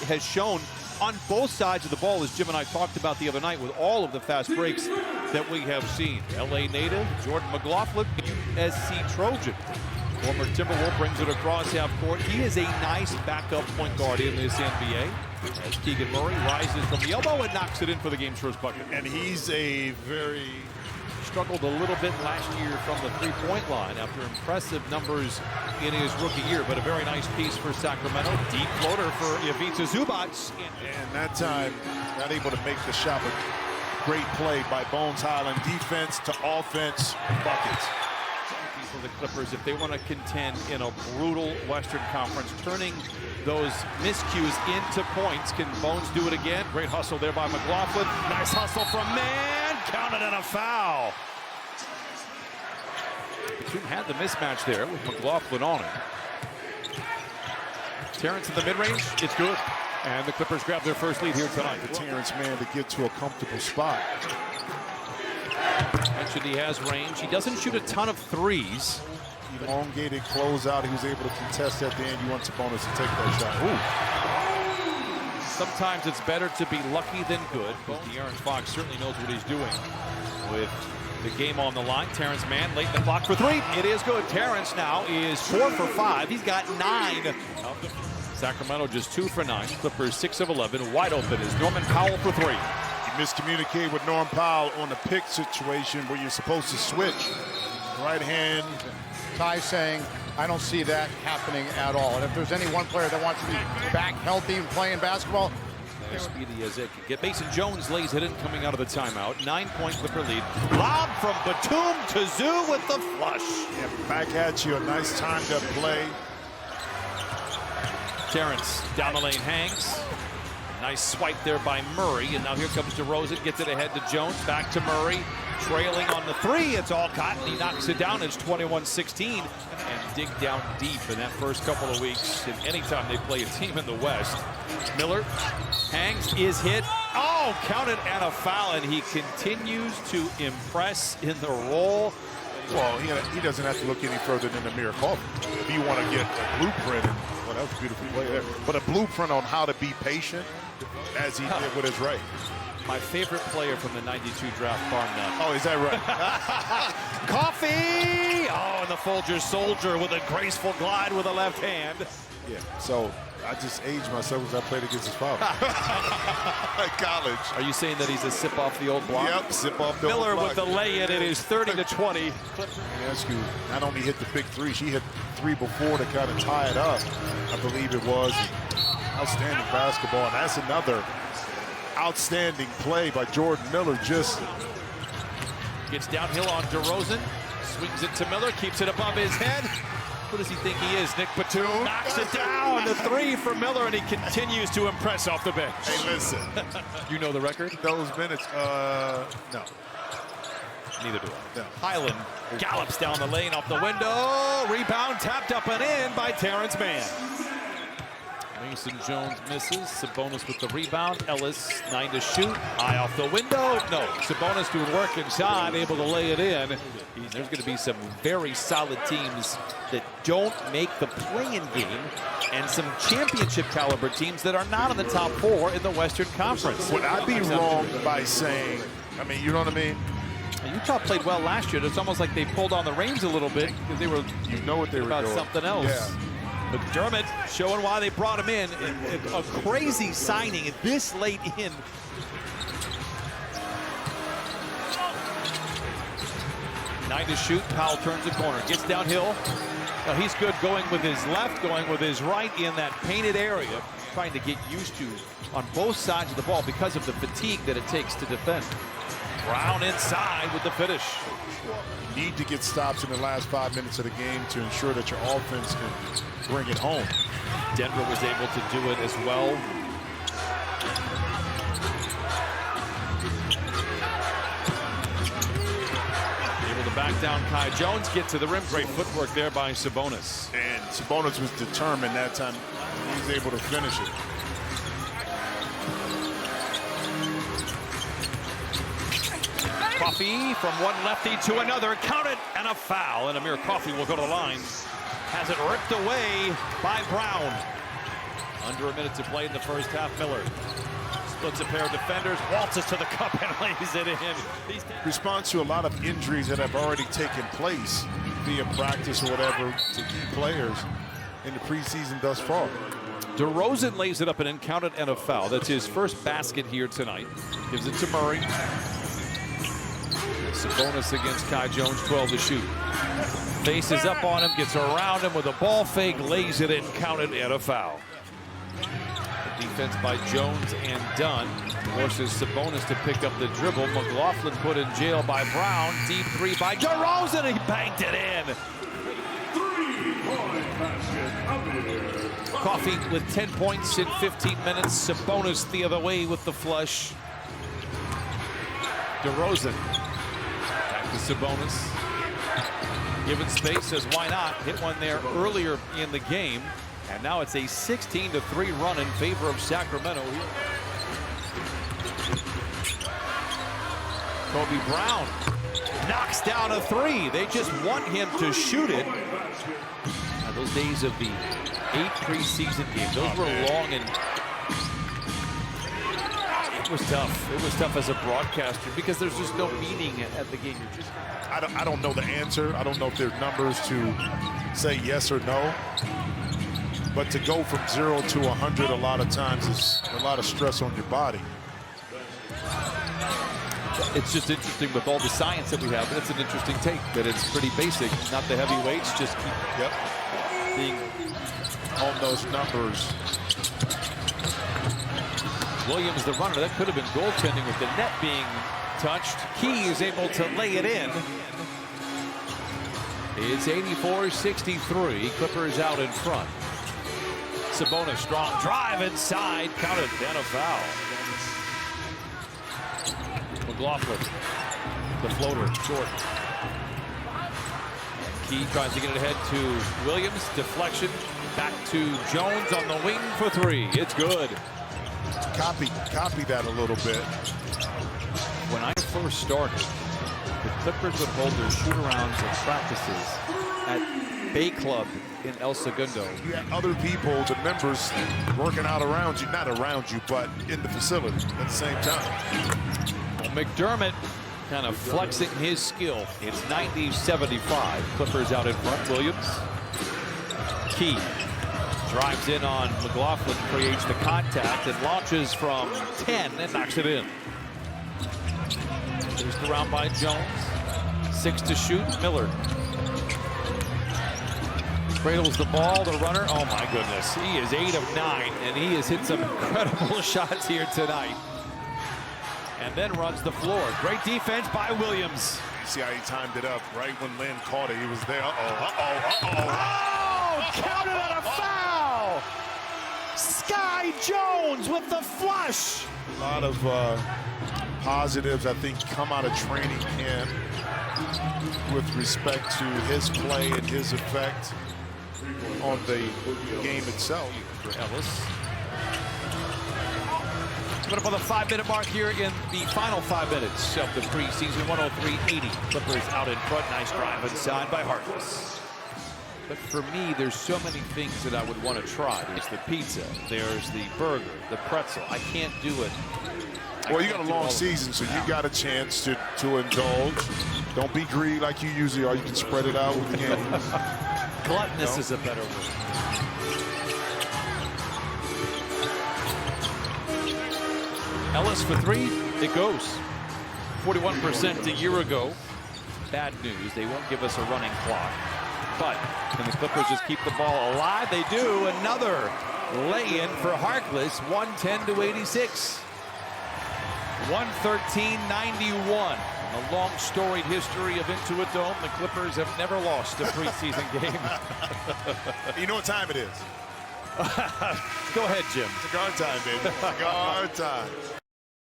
has shown on both sides of the ball, as Jim and I talked about the other night, with all of the fast breaks that we have seen. LA native Jordan McLaughlin, USC Trojan. Former Timberwolf brings it across half court. He is a nice backup point guard in this NBA. As Keegan Murray rises from the elbow and knocks it in for the game's first bucket. And he's a very... struggled a little bit last year from the three-point line after impressive numbers in his rookie year, but a very nice piece for Sacramento. Deep floater for Ivica Zubac. And that time, not able to make the shot, but great play by Bones Highland. Defense to offense, buckets. For the Clippers, if they want to contend in a brutal Western Conference, turning those miscues into points. Can Bones do it again? Great hustle there by McLaughlin. Nice hustle from Mann. Counted and a foul. Batum had the mismatch there with McLaughlin on it. Terrence in the mid-range. It's good. And the Clippers grab their first lead here tonight. For Terrence Mann to get to a comfortable spot. Mentioned he has range. He doesn't shoot a ton of threes. Elongated closeout. He was able to contest at the end. You want Sabonis to take that shot. Ooh. Sometimes it's better to be lucky than good. But De'Aaron Fox certainly knows what he's doing with the game on the line. Terrence Mann late in the clock for three. It is good. Terrence now is 4 for 5. He's got 9. Sacramento just 2 for 9. Clippers 6 of 11. Wide open is Norman Powell for 3. Miscommunicate with Norm Powell on the pick situation where you're supposed to switch. Right hand. Ty saying, I don't see that happening at all. And if there's any one player that wants to be back healthy and playing basketball, as speedy as it can get. Mason Jones lays it in coming out of the timeout. 9-point Clipper lead. Lob from Batum to Zoo with the flush. Yeah, back at you. A nice time to play. Terrence down the lane hangs. Nice swipe there by Murray, and now here comes DeRozan, gets it ahead to Jones, back to Murray, trailing on the three. It's all Cotton. He knocks it down. It's 21-16, and dig down deep in that first couple of weeks. And anytime they play a team in the West, Miller hangs, is hit. Oh, counted and a foul, and he continues to impress in the role. Well, he doesn't have to look any further than Amir Coffey. If you want to get a blueprint, well, that was a beautiful play there, but a blueprint on how to be patient, as he did with his right. My favorite player from the 92 draft, bar none. Oh, is that right? Coffee! Oh, and the Folgers soldier with a graceful glide with a left hand. Yeah, so I just aged myself as I played against his father. At college. Are you saying that he's a sip off the old block? Yep, sip off the Miller old block. with the lay-in. It is 30-20. Let me ask you, not only hit the big three, she hit 3 before to kind of tie it up. I believe it was outstanding basketball, and that's another outstanding play by Jordan Miller. Just gets downhill on DeRozan, swings it to Miller, keeps it above his head. Who does he think he is? Nick Batum knocks it down. The 3 for Miller, and he continues to impress off the bench. Hey, listen. You know the record? Those minutes, no. Neither do I. No. Highland gallops down the lane off the window. Rebound tapped up and in by Terrence Mann. Mason Jones misses. Sabonis with the rebound. Ellis 9 to shoot. High off the window. No. Sabonis doing work inside, able to lay it in. There's going to be some very solid teams that don't make the play-in game, and some championship caliber teams that are not in the top 4 in the Western Conference. Would I be wrong by saying, I mean, you know what I mean? Utah played well last year. It's almost like they pulled on the reins a little bit because they were, you know what they were about doing. Something else. Yeah. McDermott showing why they brought him in. A crazy signing this late in. Nine to shoot. Powell turns the corner. Gets downhill. He's good going with his left, going with his right in that painted area. Trying to get used to on both sides of the ball because of the fatigue that it takes to defend. Brown inside with the finish. You need to get stops in the last 5 minutes of the game to ensure that your offense can bring it home. Denver was able to do it as well. Able to back down Kai Jones, get to the rim. Great footwork there by Sabonis. And Sabonis was determined that time. He was able to finish it. Coffee from one lefty to another. Count it, and a foul. And Amir Coffey will go to the line. Has it ripped away by Brown. Under a minute to play in the first half. Miller splits a pair of defenders, waltzes to the cup and lays it in. Responds to a lot of injuries that have already taken place via practice or whatever to key players in the preseason thus far. DeRozan lays it up and in, counted and a foul. That's his first basket here tonight. Gives it to Murray. Sabonis against Kai Jones, 12 to shoot. Faces up on him, gets around him with a ball fake, lays it in, counted and a foul. The defense by Jones and Dunn forces Sabonis to pick up the dribble. McLaughlin put in jail by Brown. Deep three by DeRozan, and he banked it in. Coffee with 10 points in 15 minutes. Sabonis the other way with the flush. DeRozan back to Sabonis. Given space, says why not? Hit one there earlier in the game. And now it's a 16-3 run in favor of Sacramento here. Kobe Brown knocks down a three. They just want him to shoot it. Now, those days of the 8 preseason games, those were long, and it was tough. It was tough as a broadcaster because there's just no meaning at the game. You're just I don't know the answer. I don't know if there are numbers to say yes or no. But to go from 0 to 100 a lot of times is a lot of stress on your body. It's just interesting with all the science that we have, and it's an interesting take that it's pretty basic. Not the heavyweights, just keep being on those numbers. Williams, the runner, that could have been goaltending with the net being touched. Key is able to lay it in. It's 84-63. Clippers out in front. Sabonis, strong drive inside, counted, and a foul. McLaughlin, the floater, short. Key tries to get it ahead to Williams, deflection, back to Jones on the wing for three. It's good. Copy that a little bit. When I first started, the Clippers would hold their shoot-arounds and practices at Bay Club in El Segundo. You had other people, the members, working out around you, not around you, but in the facility at the same time. Well, McDermott kind of flexing his skill. It's 90-75. Clippers out in front. Williams. Key drives in on McLaughlin, creates the contact, and launches from 10 and knocks it in. Chased around by Jones. 6 to shoot. Miller cradles the ball, the runner. Oh my goodness, he is 8 of 9, and he has hit some incredible shots here tonight. And then runs the floor. Great defense by Williams. See how he timed it up right when Lynn caught it. He was there. Oh, counted on a foul. Sky Jones with the flush. A lot of positives, I think, come out of training camp with respect to his play and his effect on the game itself. For Ellis. Coming up on the 5-minute mark here in the final 5 minutes of the preseason. 103-80. Clippers out in front. Nice drive inside by Harkless. But for me, there's so many things that I would want to try. There's the pizza. There's the burger, the pretzel. I can't do it. Well, you got a long season, so you got a chance to indulge. Don't be greedy like you usually are. You can spread it out with the game. Gluttonous is a better word. Ellis for three, it goes. 41% a year ago. Bad news, they won't give us a running clock. But can the Clippers just keep the ball alive? They do. Another lay-in for Harkless, 110-86. 113-91. A long storied history of Intuit Dome. The Clippers have never lost a preseason game. You know what time it is? Go ahead, Jim. Cigar time, baby. Cigar time.